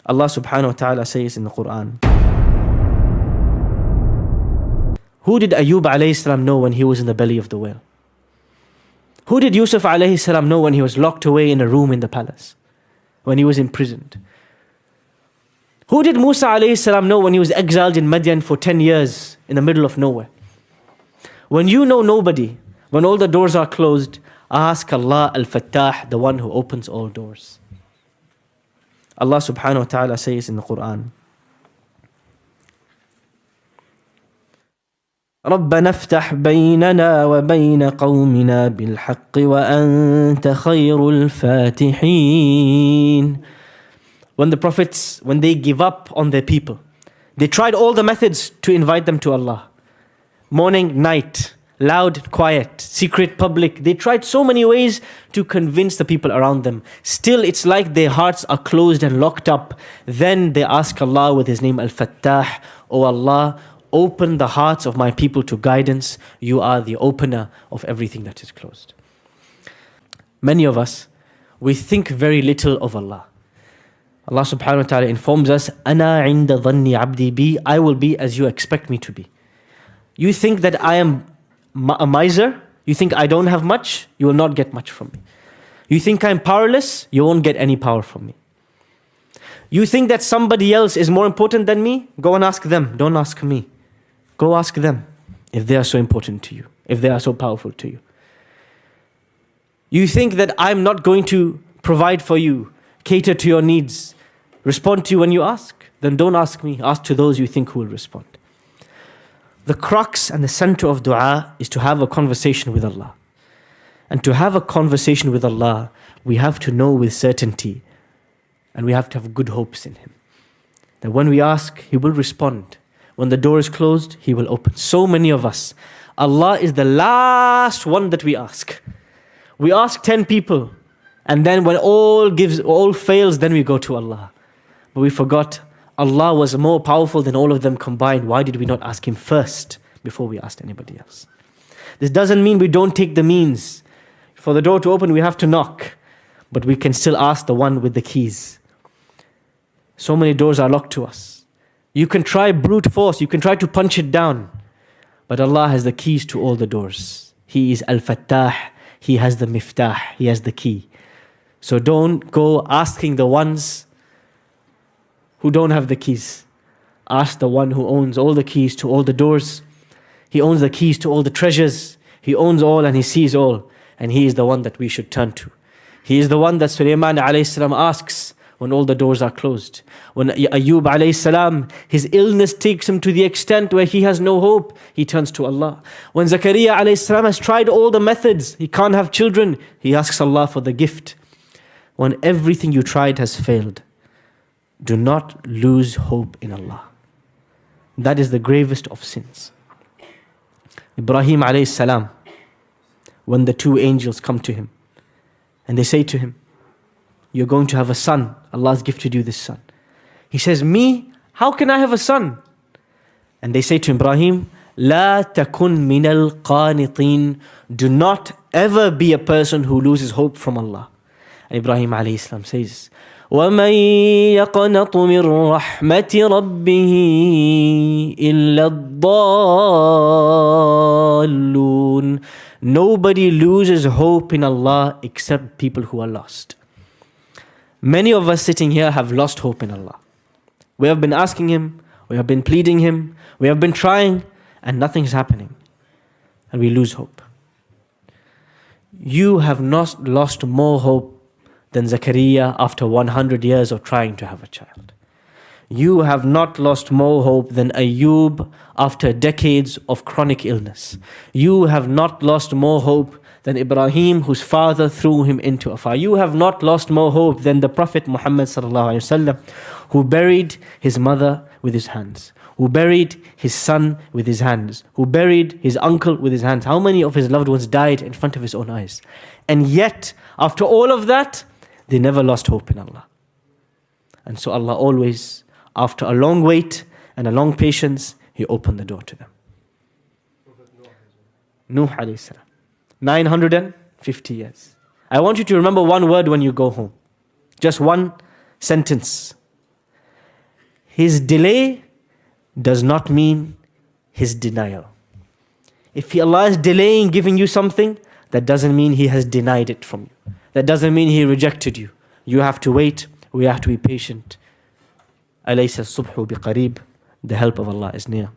Allah subhanahu wa ta'ala says in the Quran, who did Ayub alayhi salam know when he was in the belly of the whale? Who did Yusuf alayhi salam know when he was locked away in a room in the palace? When he was imprisoned? Who did Musa alayhi salam know when he was exiled in Madian for 10 years in the middle of nowhere? When you know nobody, when all the doors are closed, ask Allah al-Fattah, the one who opens all doors. Allah subhanahu wa ta'ala says in the Quran, رَبَّنَا افتح بيننا وبين قومنا بالحق وأنت خير الفاتحين. When the prophets, when they give up on their people, they tried all the methods to invite them to Allah. Morning, night, loud, quiet, secret, public. They tried so many ways to convince the people around them. Still, it's like their hearts are closed and locked up. Then they ask Allah with His name Al-Fattah, O Allah, open the hearts of my people to guidance. You are the opener of everything that is closed. Many of us, we think very little of Allah. Allah subhanahu wa ta'ala informs us, أَنَا عِنْدَ ظَنِّ عَبْدِي بِي, I will be as you expect me to be. You think that I am a miser? You think I don't have much? You will not get much from me. You think I'm powerless? You won't get any power from me. You think that somebody else is more important than me? Go and ask them. Don't ask me. Go ask them if they are so important to you, if they are so powerful to you. You think that I'm not going to provide for you, cater to your needs, respond to you when you ask? Then don't ask me. Ask to those you think who will respond. The crux and the center of dua is to have a conversation with Allah. And to have a conversation with Allah, we have to know with certainty and we have to have good hopes in Him. That when we ask, He will respond. When the door is closed, He will open. So many of us, Allah is the last one that we ask. We ask 10 people, and then when all fails, then we go to Allah. But we forgot Allah was more powerful than all of them combined. Why did we not ask Him first before we asked anybody else? This doesn't mean we don't take the means. For the door to open, we have to knock. But we can still ask the one with the keys. So many doors are locked to us. You can try brute force, you can try to punch it down. But Allah has the keys to all the doors. He is Al-Fattah, He has the miftah, He has the key. So don't go asking the ones who don't have the keys. Ask the one who owns all the keys to all the doors. He owns the keys to all the treasures. He owns all and He sees all. And He is the one that we should turn to. He is the one that Sulaiman alayhi salam asks when all the doors are closed. When Ayub alayhi salam, his illness takes him to the extent where he has no hope, he turns to Allah. When Zakaria alayhi salam has tried all the methods, he can't have children, he asks Allah for the gift. When everything you tried has failed, do not lose hope in Allah. That is the gravest of sins. Ibrahim alayhi salam, when the two angels come to him and they say to him, you're going to have a son. Allah's gifted you this son. He says, me? How can I have a son? And they say to Ibrahim, لا تكن من القانطين. Do not ever be a person who loses hope from Allah. And Ibrahim alayhi salam says, وَمَن يَقْنَطُ مِن رَحْمَةِ رَبِّهِ إِلَّا الضَّالُّونَ. Nobody loses hope in Allah except people who are lost. Many of us sitting here have lost hope in Allah. We have been asking Him, we have been pleading Him, we have been trying, and nothing's happening. And we lose hope. You have not lost more hope than Zakaria after 100 years of trying to have a child. You have not lost more hope than Ayub after decades of chronic illness. You have not lost more hope than Ibrahim, whose father threw him into a fire. You have not lost more hope than the Prophet Muhammad sallallahu alaihi wasallam, who buried his mother with his hands, who buried his son with his hands, who buried his uncle with his hands. How many of his loved ones died in front of his own eyes? And yet, after all of that, they never lost hope in Allah. And so Allah always, after a long wait and a long patience, He opened the door to them. Nuh alayhi salam. 950 years. I want you to remember one word when you go home. Just one sentence. His delay does not mean His denial. If Allah is delaying giving you something, that doesn't mean He has denied it from you. That doesn't mean He rejected you. You have to wait. We have to be patient. أَلَيْسَ الصُّبْحُ بِقَرِيبٍ. The help of Allah is near.